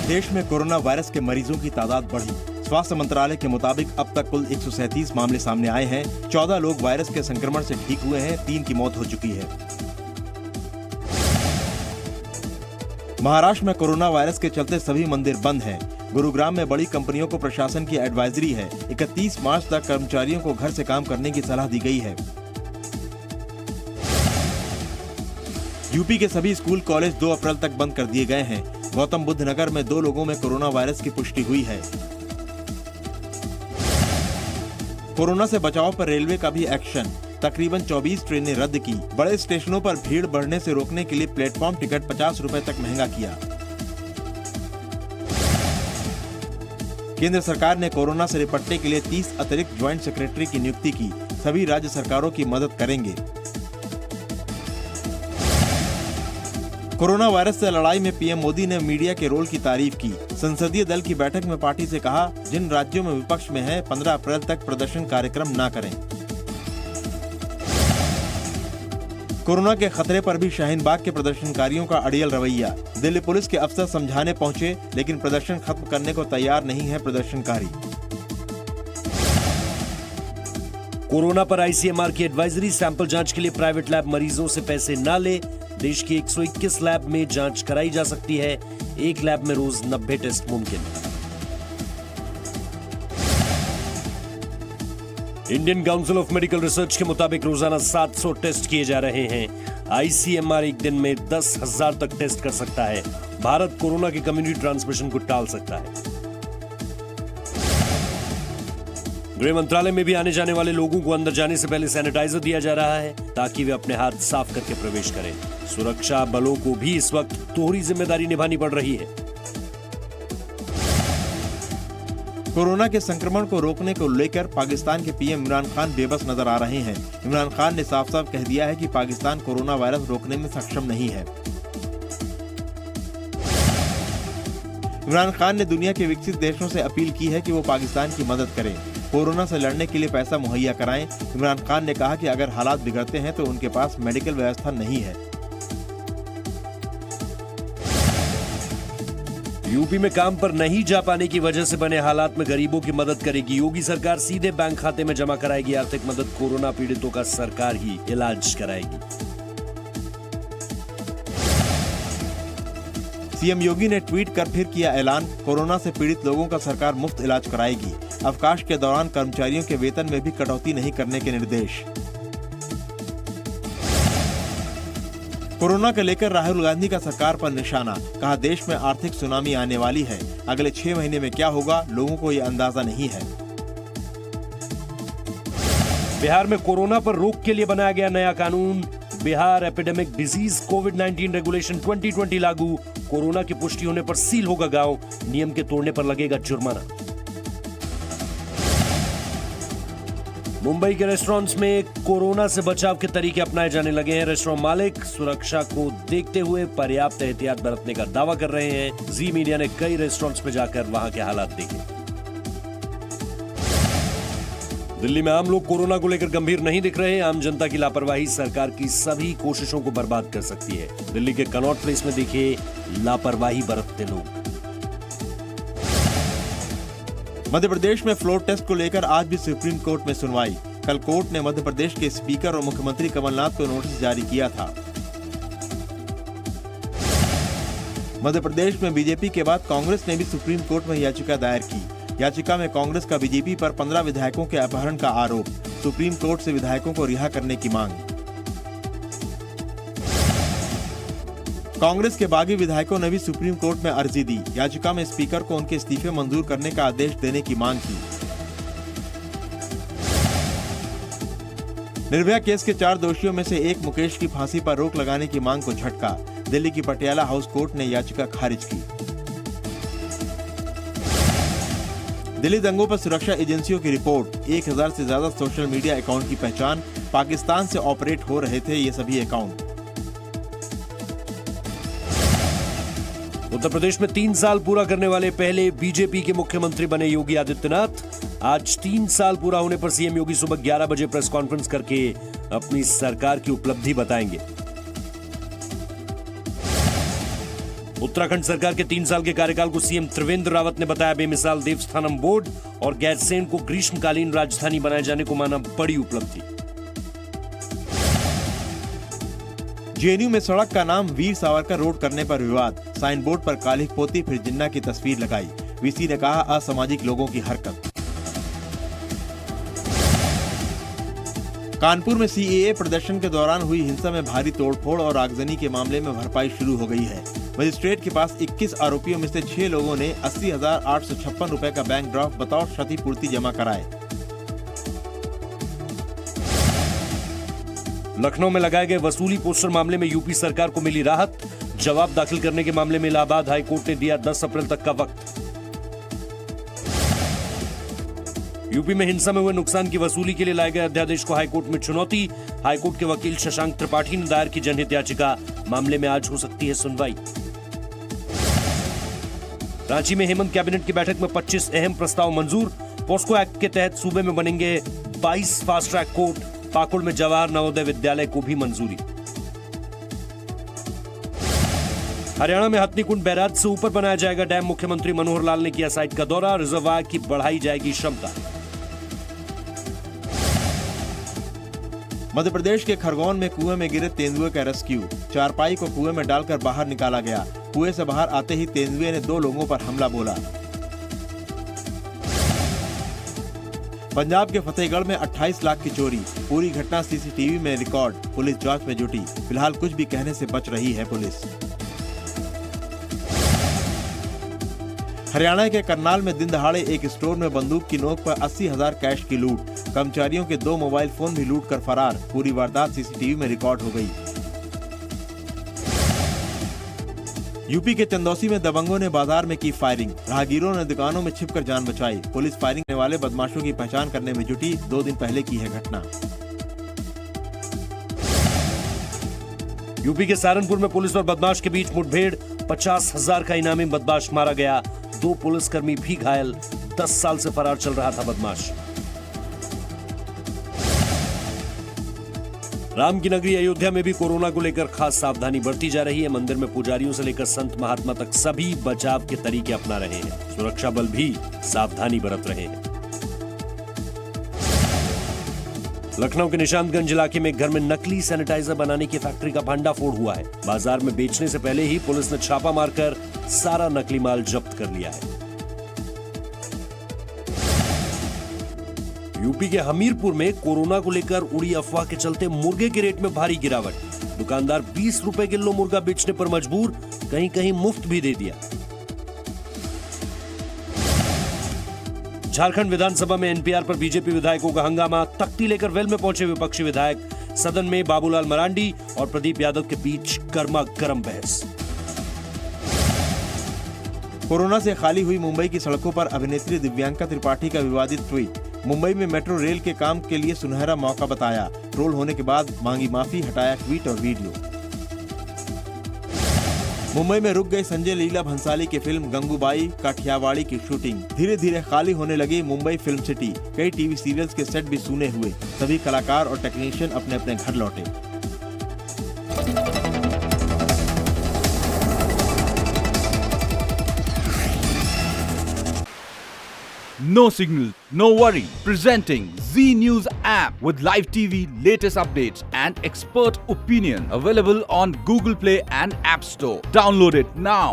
देश में corona virus के मरीजों की तादाद बढ़ी। स्वास्थ्य मंत्रालय के मुताबिक अब तक कुल 137 मामले सामने आए हैं। 14 लोग वायरस के संक्रमण से ठीक हुए हैं, 3 की मौत हो चुकी है। महाराष्ट्र में कोरोना वायरस के चलते सभी मंदिर बंद हैं। गुरुग्राम में बड़ी कंपनियों को प्रशासन की एडवाइजरी है। 31 मार्च तक कर्मचारियों को घर से काम करने की सलाह दी गई है। यूपी के सभी स्कूल कॉलेज 2 अप्रैल तक बंद कर दिए गए हैं। गौतम बुद्ध नगर में 2 लोगों में कोरोना वायरस की पुष्टि हुई है। कोरोना से बचाव पर रेलवे का भी एक्शन। तकरीबन 24 ट्रेनें रद्द की। बड़े स्टेशनों पर भीड़ बढ़ने से रोकने के लिए प्लेटफॉर्म टिकट 50 रुपए तक महंगा किया। केंद्र सरकार ने कोरोना से निपटने के लिए 30 अतिरिक्त ज्वाइंट सेक्रेटरी की नियुक्ति की। सभी राज्य सरकारों की मदद करेंगे। कोरोना वायरस से लड़ाई में पीएम मोदी ने मीडिया के रोल की तारीफ की। संसदीय दल की बैठक में पार्टी से कहा, जिन राज्यों में विपक्ष में है 15 अप्रैल तक प्रदर्शन कार्यक्रम न करें। कोरोना के खतरे पर भी शाहीन बाग के प्रदर्शनकारियों का अड़ियल रवैया। दिल्ली पुलिस के अफसर समझाने पहुंचे, लेकिन प्रदर्शन खत्म करने को तैयार नहीं है प्रदर्शनकारी। कोरोना पर आईसीएमआर की एडवाइजरी, सैंपल जांच के लिए प्राइवेट लैब मरीजों से पैसे न ले। देश की 121 लैब में जांच कराई जा सकती है। एक लैब में रोज 90 टेस्ट मुमकिन है। Indian council of medical research के मुताबिक रोजाना 700 टेस्ट किए जा रहे हैं। आईसीएमआर एक दिन में 10,000 तक टेस्ट कर सकता है। भारत कोरोना के कम्युनिटी ट्रांसमिशन को टाल सकता है। गृह मंत्रालय में भी आने जाने वाले लोगों को अंदर जाने से पहले सैनिटाइजर दिया जा रहा है, ताकि वे अपने हाथ साफ करके प्रवेश करें। सुरक्षा बलों को भी इस वक्त दोहरी जिम्मेदारी निभानी पड़ रही है। कोरोना के संक्रमण को रोकने को लेकर पाकिस्तान के पीएम इमरान खान बेबस नजर आ रहे हैं। इमरान खान ने साफ साफ कह दिया है कि पाकिस्तान कोरोना वायरस रोकने में सक्षम नहीं है। इमरान खान ने दुनिया के विकसित देशों से अपील की है कि वो पाकिस्तान की मदद करें, कोरोना से लड़ने के लिए पैसा मुहैया कराएं। इमरान खान ने कहा कि अगर हालात बिगड़ते हैं तो उनके पास मेडिकल व्यवस्था नहीं है। यूपी में काम पर नहीं जा पाने की वजह से बने हालात में गरीबों की मदद करेगी योगी सरकार। सीधे बैंक खाते में जमा कराएगी आर्थिक मदद। कोरोना पीड़ितों का सरकार ही इलाज कराएगी। सीएम योगी ने ट्वीट कर फिर किया ऐलान, कोरोना से पीड़ित लोगों का सरकार मुफ्त इलाज कराएगी। अवकाश के दौरान कर्मचारियों के वेतन में भी कटौती नहीं करने के निर्देश। कोरोना को लेकर राहुल गांधी का सरकार पर निशाना। कहा, देश में आर्थिक सुनामी आने वाली है। अगले 6 महीने में क्या होगा, लोगों को ये अंदाजा नहीं है। बिहार में कोरोना पर रोक के लिए बनाया गया नया कानून। बिहार एपिडेमिक डिजीज कोविड-19 रेगुलेशन 2020 लागू। कोरोना की पुष्टि होने पर सील होगा गांव। नियम के तोड़ने पर लगेगा जुर्माना। मुंबई के रेस्टोरेंट्स में कोरोना से बचाव के तरीके अपनाए जाने लगे हैं। रेस्टोरेंट मालिक सुरक्षा को देखते हुए पर्याप्त एहतियात बरतने का दावा कर रहे हैं। जी मीडिया ने कई रेस्टोरेंट्स में जाकर वहां के हालात देखे। दिल्ली में आम लोग कोरोना को लेकर गंभीर नहीं दिख रहे। आम जनता की लापरवाही सरकार की सभी कोशिशों को बर्बाद कर सकती है। दिल्ली के कनॉट प्लेस में देखिए लापरवाही बरतते लोग। मध्य प्रदेश में फ्लोर टेस्ट को लेकर आज भी सुप्रीम कोर्ट में सुनवाई। कल कोर्ट ने मध्य प्रदेश के स्पीकर और मुख्यमंत्री कमलनाथ को नोटिस जारी किया था। मध्य प्रदेश में बीजेपी के बाद कांग्रेस ने भी सुप्रीम कोर्ट में याचिका दायर की। याचिका में कांग्रेस का बीजेपी पर 15 विधायकों के अपहरण का आरोप। सुप्रीम कोर्ट से विधायकों को रिहा करने की मांग। कांग्रेस के बागी विधायकों ने भी सुप्रीम कोर्ट में अर्जी दी। याचिका में स्पीकर को उनके इस्तीफे मंजूर करने का आदेश देने की मांग की। निर्भया केस के 4 दोषियों में से एक मुकेश की फांसी पर रोक लगाने की मांग को झटका। दिल्ली की पटियाला हाउस कोर्ट ने याचिका खारिज की। दिल्ली दंगों पर सुरक्षा एजेंसियों की रिपोर्ट। 1000 से ज्यादा सोशल मीडिया अकाउंट की पहचान। पाकिस्तान से ऑपरेट हो रहे थे ये सभी अकाउंट। उत्तर प्रदेश में 3 साल पूरा करने वाले पहले बीजेपी के मुख्यमंत्री बने योगी आदित्यनाथ। आज 3 साल पूरा होने पर सीएम योगी सुबह 11 बजे प्रेस कॉन्फ्रेंस करके अपनी सरकार की उपलब्धि बताएंगे। उत्तराखंड सरकार के 3 साल के कार्यकाल को सीएम त्रिवेंद्र रावत ने बताया बेमिसाल। देवस्थानम बोर्ड और गैरसैंण को ग्रीष्मकालीन राजधानी बनाए जाने को माना बड़ी उपलब्धि। जेएनयू में सड़क का नाम वीर सावरकर रोड करने पर विवाद। साइन बोर्ड पर कालिख पोती फिर जिन्ना की तस्वीर लगाई। वीसी ने कहा असामाजिक लोगों की हरकत। कानपुर में सीएए प्रदर्शन के दौरान हुई हिंसा में भारी तोड़फोड़ और आगजनी के मामले में भरपाई शुरू हो गई है। मजिस्ट्रेट के पास 21 आरोपियों में से 6 लोगों ने 80,856 रुपए का बैंक ड्राफ्ट बतौर क्षतिपूर्ति जमा कराए। लखनऊ में लगाए गए वसूली पोस्टर मामले में यूपी सरकार को मिली राहत। जवाब दाखिल करने के मामले में इलाहाबाद हाईकोर्ट ने दिया 10 अप्रैल तक का वक्त। यूपी में हिंसा में हुए नुकसान की वसूली के लिए लाए गए अध्यादेश को हाईकोर्ट में चुनौती। हाईकोर्ट के वकील शशांक त्रिपाठी ने दायर की जनहित याचिका। मामले में आज हो सकती है सुनवाई। रांची में हेमंत कैबिनेट की बैठक में 25 अहम प्रस्ताव मंजूर। पॉस्को एक्ट के तहत सूबे में बनेंगे 22 फास्ट ट्रैक कोर्ट। पाकुड़ में जवाहर नवोदय विद्यालय को भी मंजूरी। हरियाणा में हथनीकुंड बैराज से ऊपर बनाया जाएगा डैम। मुख्यमंत्री मनोहर लाल ने किया साइट का दौरा। रिजर्वायर की बढ़ाई जाएगी क्षमता। मध्य प्रदेश के खरगोन में कुएं में गिरे तेंदुए का रेस्क्यू। चारपाई को कुएं में डालकर बाहर निकाला गया। कुएं से बाहर आते ही तेंदुए ने 2 लोगों पर हमला बोला। पंजाब के फतेहगढ़ में 28 लाख की चोरी। पूरी घटना सीसीटीवी में रिकॉर्ड। पुलिस जांच में जुटी। फिलहाल कुछ भी कहने से बच रही है पुलिस। हरियाणा के करनाल में दिन दहाड़े एक स्टोर में बंदूक की नोक पर 80,000 कैश की लूट। कर्मचारियों के 2 मोबाइल फोन भी लूट कर फरार। पूरी वारदात सीसीटीवी में रिकॉर्ड हो गई। यूपी के चंदौसी में दबंगों ने बाजार में की फायरिंग। राहगीरों ने दुकानों में छिपकर जान बचाई। पुलिस फायरिंग करने वाले बदमाशों की पहचान करने में जुटी। 2 दिन पहले की है घटना। यूपी के सहारनपुर में पुलिस और बदमाश के बीच मुठभेड़। 50,000 का इनामी बदमाश मारा गया। 2 पुलिसकर्मी भी घायल। 10 साल से फरार चल रहा था बदमाश। राम की नगरी अयोध्या में भी कोरोना को लेकर खास सावधानी बरती जा रही है। मंदिर में पुजारियों से लेकर संत महात्मा तक सभी बचाव के तरीके अपना रहे हैं। सुरक्षा बल भी सावधानी बरत रहे हैं। लखनऊ के निशांतगंज इलाके में एक घर में नकली सैनिटाइजर बनाने की फैक्ट्री का भंडाफोड़ हुआ है। बाजार में बेचने से पहले ही पुलिस ने छापा मारकर सारा नकली माल जब्त कर लिया है। यूपी के हमीरपुर में कोरोना को लेकर उड़ी अफवाह के चलते मुर्गे के रेट में भारी गिरावट। दुकानदार 20 रुपए किलो मुर्गा बेचने पर मजबूर। कहीं कहीं मुफ्त भी दे दिया। झारखंड विधानसभा में एनपीआर पर बीजेपी विधायकों का हंगामा। तख्ती लेकर वेल में पहुंचे विपक्षी विधायक। सदन में बाबूलाल मरांडी और प्रदीप यादव के बीच गर्मागर्म बहस। कोरोना से खाली हुई मुंबई की सड़कों पर अभिनेत्री दिव्यांका त्रिपाठी का विवादित ट्वीट। मुंबई में मेट्रो रेल के काम के लिए सुनहरा मौका बताया। ट्रोल होने के बाद मांगी माफी, हटाया ट्वीट और वीडियो। मुंबई में रुक गई संजय लीला भंसाली की फिल्म गंगूबाई काठियावाड़ी की शूटिंग। धीरे धीरे खाली होने लगी मुंबई फिल्म सिटी। कई टीवी सीरियल्स के सेट भी सूने हुए। सभी कलाकार और टेक्नीशियन अपने अपने घर लौटे। No signal, no worry. Presenting Z News app with live TV, latest updates and expert opinion. Available on Google Play and App Store. Download it now.